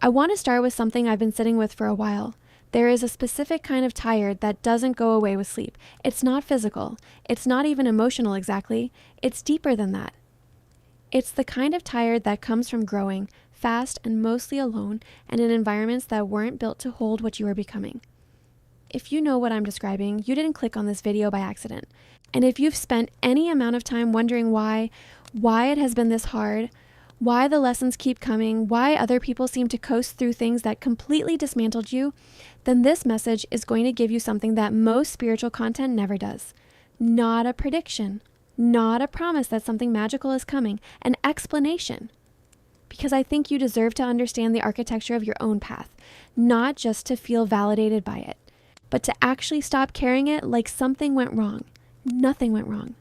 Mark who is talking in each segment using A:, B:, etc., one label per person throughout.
A: I want to start with something I've been sitting with for a while. There is a specific kind of tired that doesn't go away with sleep. It's not physical. It's not even emotional exactly. It's deeper than that. It's the kind of tired that comes from growing fast and mostly alone and in environments that weren't built to hold what you are becoming. If you know what I'm describing, you didn't click on this video by accident. And if you've spent any amount of time wondering why it has been this hard, why the lessons keep coming, why other people seem to coast through things that completely dismantled you, then this message is going to give you something that most spiritual content never does. Not a prediction, not a promise that something magical is coming, an explanation. Because I think you deserve to understand the architecture of your own path, not just to feel validated by it, but to actually stop carrying it like something went wrong. Nothing went wrong.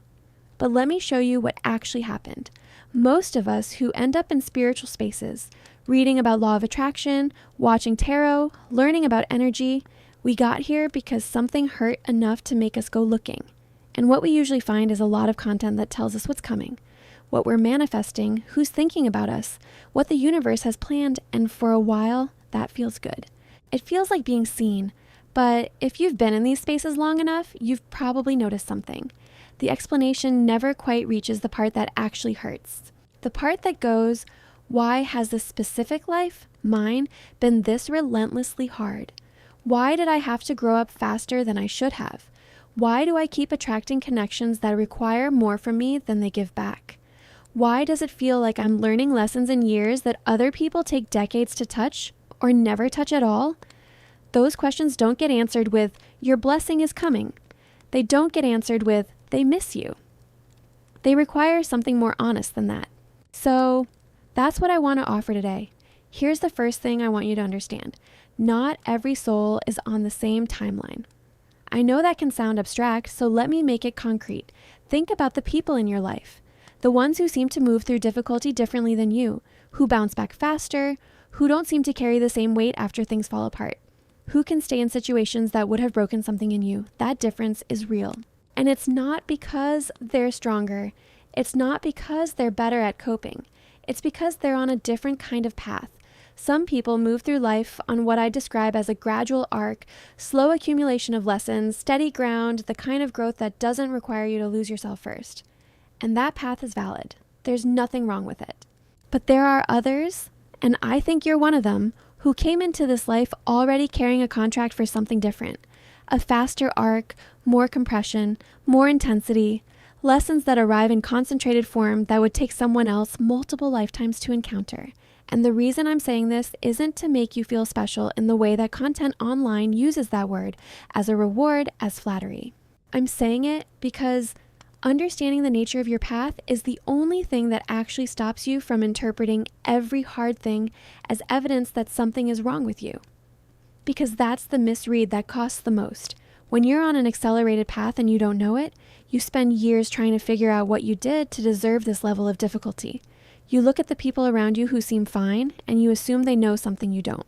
A: But let me show you what actually happened. Most of us who end up in spiritual spaces, reading about law of attraction, watching tarot, learning about energy, we got here because something hurt enough to make us go looking. And what we usually find is a lot of content that tells us what's coming, what we're manifesting, who's thinking about us, what the universe has planned, and for a while, that feels good. It feels like being seen, but if you've been in these spaces long enough, you've probably noticed something. The explanation never quite reaches the part that actually hurts. The part that goes, why has this specific life, mine, been this relentlessly hard? Why did I have to grow up faster than I should have? Why do I keep attracting connections that require more from me than they give back? Why does it feel like I'm learning lessons in years that other people take decades to touch or never touch at all? Those questions don't get answered with, your blessing is coming. They don't get answered with, they miss you. They require something more honest than that. So that's what I want to offer today. Here's the first thing I want you to understand. Not every soul is on the same timeline. I know that can sound abstract, so let me make it concrete. Think about the people in your life. The ones who seem to move through difficulty differently than you, who bounce back faster, who don't seem to carry the same weight after things fall apart, who can stay in situations that would have broken something in you. That difference is real. And it's not because they're stronger. It's not because they're better at coping. It's because they're on a different kind of path. Some people move through life on what I describe as a gradual arc, slow accumulation of lessons, steady ground, the kind of growth that doesn't require you to lose yourself first. And that path is valid. There's nothing wrong with it. But there are others, and I think you're one of them, who came into this life already carrying a contract for something different. A faster arc, more compression, more intensity, lessons that arrive in concentrated form that would take someone else multiple lifetimes to encounter. And the reason I'm saying this isn't to make you feel special in the way that content online uses that word, as a reward, as flattery. I'm saying it because understanding the nature of your path is the only thing that actually stops you from interpreting every hard thing as evidence that something is wrong with you. Because that's the misread that costs the most. When you're on an accelerated path and you don't know it, you spend years trying to figure out what you did to deserve this level of difficulty. You look at the people around you who seem fine and you assume they know something you don't.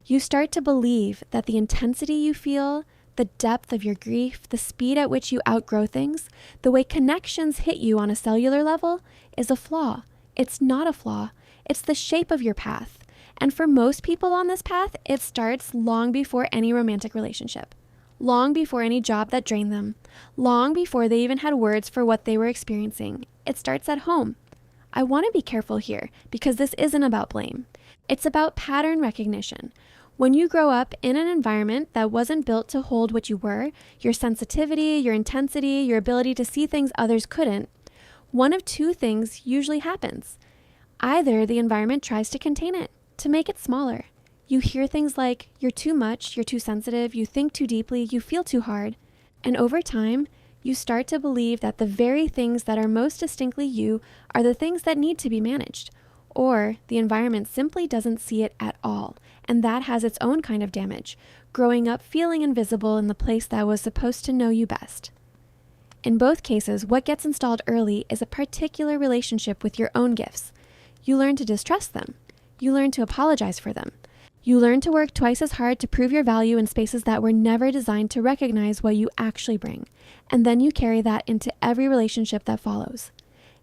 A: You start to believe that the intensity you feel, the depth of your grief, the speed at which you outgrow things, the way connections hit you on a cellular level is a flaw. It's not a flaw. It's the shape of your path. And for most people on this path, it starts long before any romantic relationship, long before any job that drained them, long before they even had words for what they were experiencing. It starts at home. I want to be careful here because this isn't about blame. It's about pattern recognition. When you grow up in an environment that wasn't built to hold what you were, your sensitivity, your intensity, your ability to see things others couldn't, one of two things usually happens. Either the environment tries to contain it, to make it smaller. You hear things like, you're too much, you're too sensitive, you think too deeply, you feel too hard. And over time, you start to believe that the very things that are most distinctly you are the things that need to be managed. Or the environment simply doesn't see it at all. And that has its own kind of damage, growing up feeling invisible in the place that was supposed to know you best. In both cases, what gets installed early is a particular relationship with your own gifts. You learn to distrust them. You learn to apologize for them. You learn to work twice as hard to prove your value in spaces that were never designed to recognize what you actually bring. And then you carry that into every relationship that follows.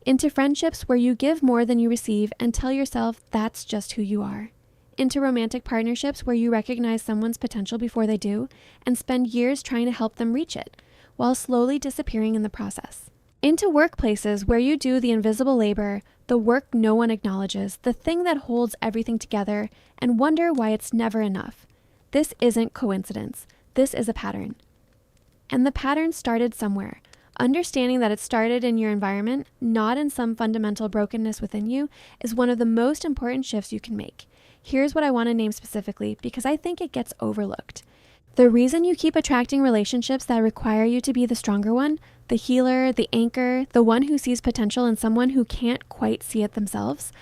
A: Into friendships where you give more than you receive and tell yourself that's just who you are. into romantic partnerships where you recognize someone's potential before they do and spend years trying to help them reach it, while slowly disappearing in the process. Into workplaces where you do the invisible labor, the work no one acknowledges, the thing that holds everything together, and wonder why it's never enough. This isn't coincidence. This is a pattern. And the pattern started somewhere. Understanding that it started in your environment, not in some fundamental brokenness within you, is one of the most important shifts you can make. Here's what I want to name specifically because I think it gets overlooked. The reason you keep attracting relationships that require you to be the stronger one, the healer, the anchor, the one who sees potential in someone who can't quite see it themselves,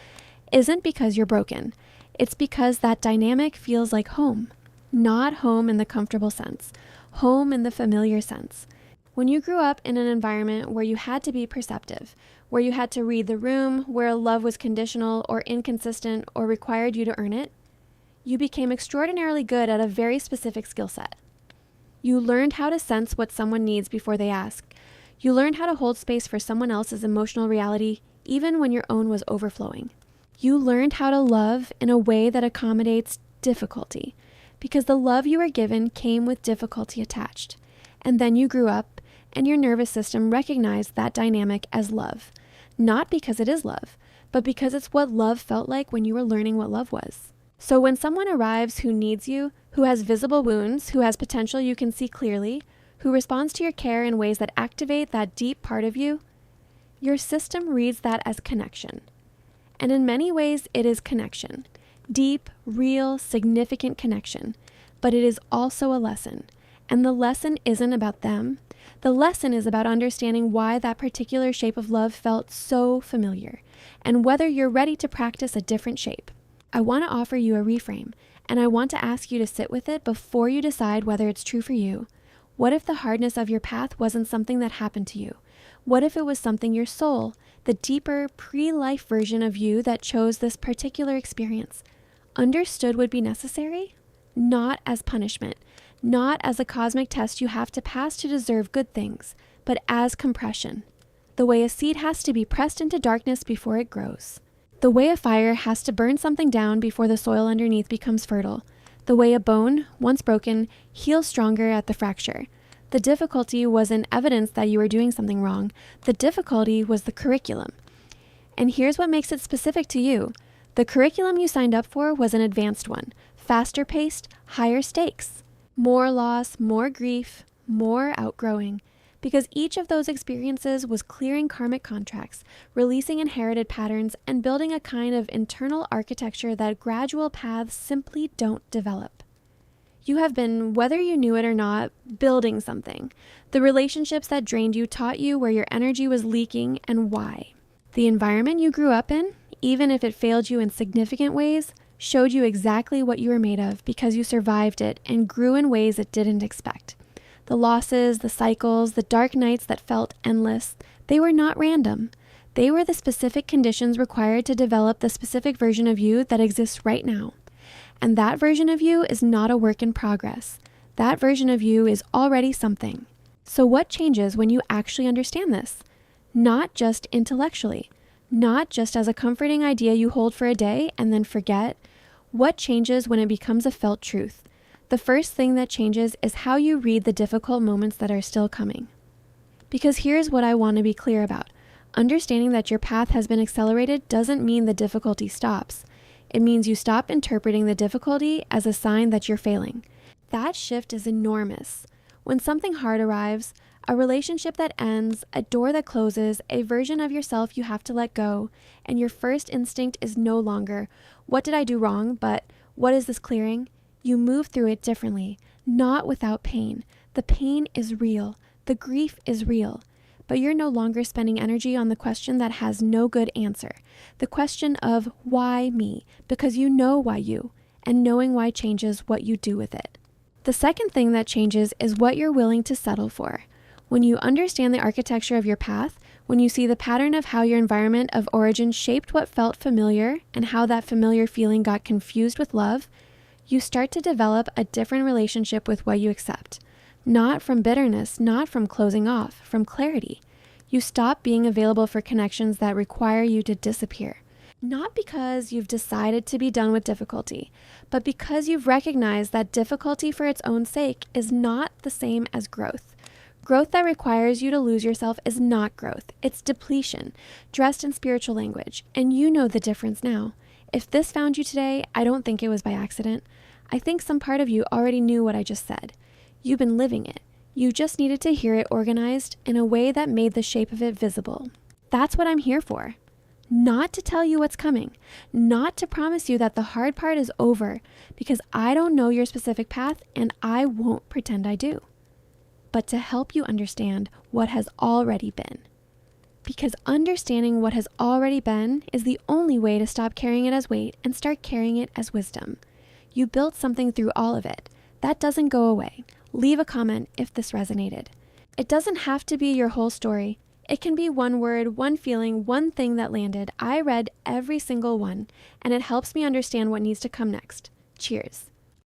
A: isn't because you're broken. It's because that dynamic feels like home. Not home in the comfortable sense, home in the familiar sense. When you grew up in an environment where you had to be perceptive, where you had to read the room, where love was conditional or inconsistent or required you to earn it, you became extraordinarily good at a very specific skill set. You learned how to sense what someone needs before they ask. You learned how to hold space for someone else's emotional reality, even when your own was overflowing. You learned how to love in a way that accommodates difficulty, because the love you were given came with difficulty attached. And then you grew up, and your nervous system recognized that dynamic as love. Not because it is love, but because it's what love felt like when you were learning what love was. So when someone arrives who needs you, who has visible wounds, who has potential you can see clearly, who responds to your care in ways that activate that deep part of you, your system reads that as connection. And in many ways, it is connection. Deep, real, significant connection. But it is also a lesson. And the lesson isn't about them. The lesson is about understanding why that particular shape of love felt so familiar, and whether you're ready to practice a different shape. I want to offer you a reframe, and I want to ask you to sit with it before you decide whether it's true for you. What if the hardness of your path wasn't something that happened to you? What if it was something your soul, the deeper, pre-life version of you that chose this particular experience, understood would be necessary? Not as punishment, not as a cosmic test you have to pass to deserve good things, but as compression. The way a seed has to be pressed into darkness before it grows. The way a fire has to burn something down before the soil underneath becomes fertile. The way a bone, once broken, heals stronger at the fracture. The difficulty wasn't evidence that you were doing something wrong. The difficulty was the curriculum. And here's what makes it specific to you. The curriculum you signed up for was an advanced one, faster paced, higher stakes. More loss, more grief, more outgrowing. Because each of those experiences was clearing karmic contracts, releasing inherited patterns, and building a kind of internal architecture that gradual paths simply don't develop. You have been, whether you knew it or not, building something. The relationships that drained you taught you where your energy was leaking and why. The environment you grew up in, even if it failed you in significant ways, showed you exactly what you were made of because you survived it and grew in ways it didn't expect. The losses, the cycles, the dark nights that felt endless, they were not random. They were the specific conditions required to develop the specific version of you that exists right now. And that version of you is not a work in progress. That version of you is already something. So what changes when you actually understand this? Not just intellectually, not just as a comforting idea you hold for a day and then forget. What changes when it becomes a felt truth? The first thing that changes is how you read the difficult moments that are still coming. Because here's what I want to be clear about. Understanding that your path has been accelerated doesn't mean the difficulty stops. It means you stop interpreting the difficulty as a sign that you're failing. That shift is enormous. When something hard arrives, a relationship that ends, a door that closes, a version of yourself you have to let go, and your first instinct is no longer, what did I do wrong, but what is this clearing? You move through it differently, not without pain. The pain is real. The grief is real. But you're no longer spending energy on the question that has no good answer. The question of why me? Because you know why you, and knowing why changes what you do with it. The second thing that changes is what you're willing to settle for. When you understand the architecture of your path, when you see the pattern of how your environment of origin shaped what felt familiar and how that familiar feeling got confused with love, you start to develop a different relationship with what you accept. Not from bitterness, not from closing off, from clarity. You stop being available for connections that require you to disappear. Not because you've decided to be done with difficulty, but because you've recognized that difficulty for its own sake is not the same as growth. Growth that requires you to lose yourself is not growth, it's depletion, dressed in spiritual language, and you know the difference now. If this found you today, I don't think it was by accident. I think some part of you already knew what I just said. You've been living it. You just needed to hear it organized in a way that made the shape of it visible. That's what I'm here for. Not to tell you what's coming, not to promise you that the hard part is over, because I don't know your specific path and I won't pretend I do, but to help you understand what has already been. Because understanding what has already been is the only way to stop carrying it as weight and start carrying it as wisdom. You built something through all of it. That doesn't go away. Leave a comment if this resonated. It doesn't have to be your whole story. It can be one word, one feeling, one thing that landed. I read every single one, and it helps me understand what needs to come next. Cheers.